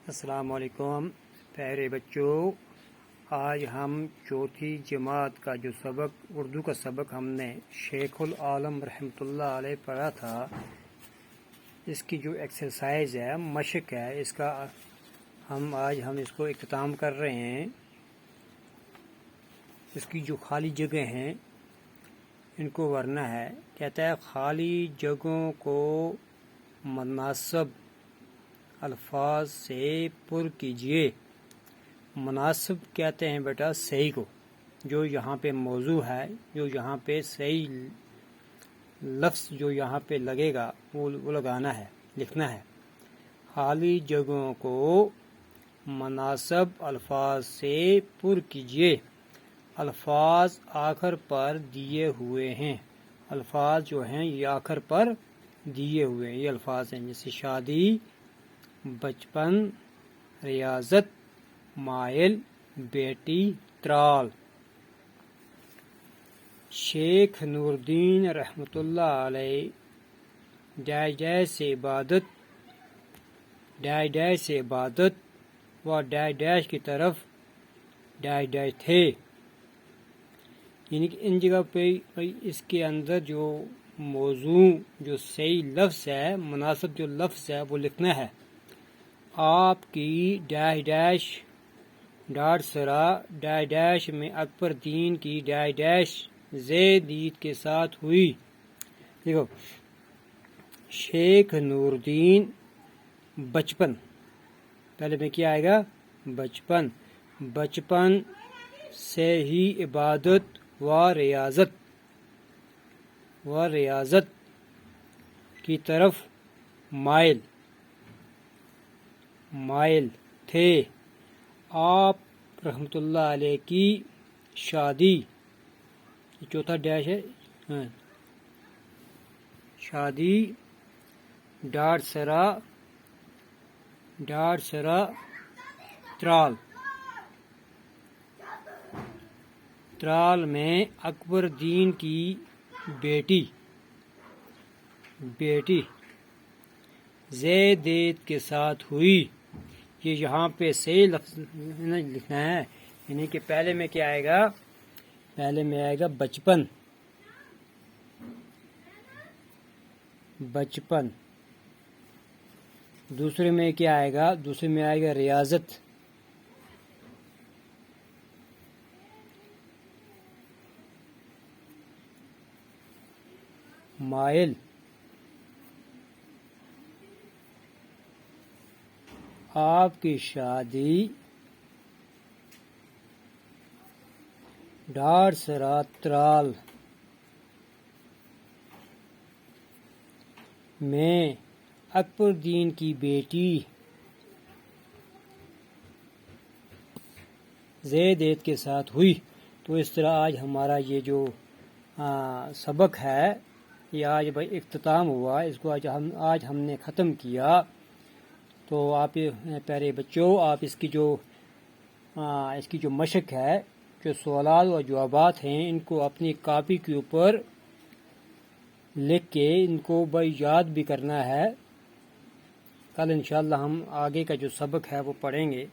السلام علیکم پیارے بچوں، آج ہم چوتھی جماعت کا جو سبق اردو کا سبق ہم نے شیخ العالم رحمۃ اللہ علیہ پڑھا تھا، اس کی جو ایکسرسائز ہے، مشق ہے، اس کا آج ہم اس کو اختتام کر رہے ہیں۔ اس کی جو خالی جگہ ہیں ان کو ورنا ہے۔ کہتا ہے خالی جگہوں کو مناسب الفاظ سے پر کیجیے۔ مناسب کہتے ہیں بیٹا صحیح کو، جو یہاں پہ موضوع ہے، جو یہاں پہ صحیح لفظ جو یہاں پہ لگے گا وہ لگانا ہے، لکھنا ہے۔ خالی جگہوں کو مناسب الفاظ سے پر کیجیے۔ الفاظ آخر پر دیے ہوئے ہیں۔ الفاظ جو ہیں یہ آخر پر دیے ہوئے ہیں، یہ الفاظ ہیں، جیسے شادی، بچپن، ریاضت، مائل، بیٹی، ترال۔ شیخ نور الدین رحمۃ اللہ علیہ ڈیش ڈیش سے عبادت و ڈیش ڈیش کی طرف ڈیش ڈیش تھے۔ یعنی کہ ان جگہ پہ اس کے اندر جو موضوع جو صحیح لفظ ہے، مناسب جو لفظ ہے وہ لکھنا ہے۔ آپ کی ڈیش ڈیش ڈاٹ سرا ڈیش ڈیش میں اکبر دین کی ڈیش ڈیش زید دید کے ساتھ ہوئی۔ دیکھو، شیخ نور الدین بچپن، پہلے میں کیا آئے گا؟ بچپن سے ہی عبادت و ریاضت کی طرف مائل تھے۔ آپ رحمت اللہ علیہ کی شادی، چوتھا ڈیش ہے، شادی ڈاٹ سرا ترال میں اکبر دین کی بیٹی زید دید کے ساتھ ہوئی۔ یہ یہاں پہ صحیح لفظ لکھنا ہے، یعنی کہ پہلے میں کیا آئے گا؟ پہلے میں آئے گا بچپن، دوسرے میں کیا آئے گا؟ دوسرے میں آئے گا ریاضت، مائل، آپ کی شادی ڈاٹ سرا ترال میں اکبر دین کی بیٹی زید دید کے ساتھ ہوئی۔ تو اس طرح آج ہمارا یہ جو سبق ہے یہ آج بھائی اختتام ہوا، اس کو آج ہم نے ختم کیا۔ تو آپ پیارے بچوں، آپ اس کی جو مشق ہے، جو سوالات و جوابات ہیں، ان کو اپنی کاپی کے اوپر لکھ کے ان کو بھائی یاد بھی کرنا ہے۔ کل انشاءاللہ ہم آگے کا جو سبق ہے وہ پڑھیں گے۔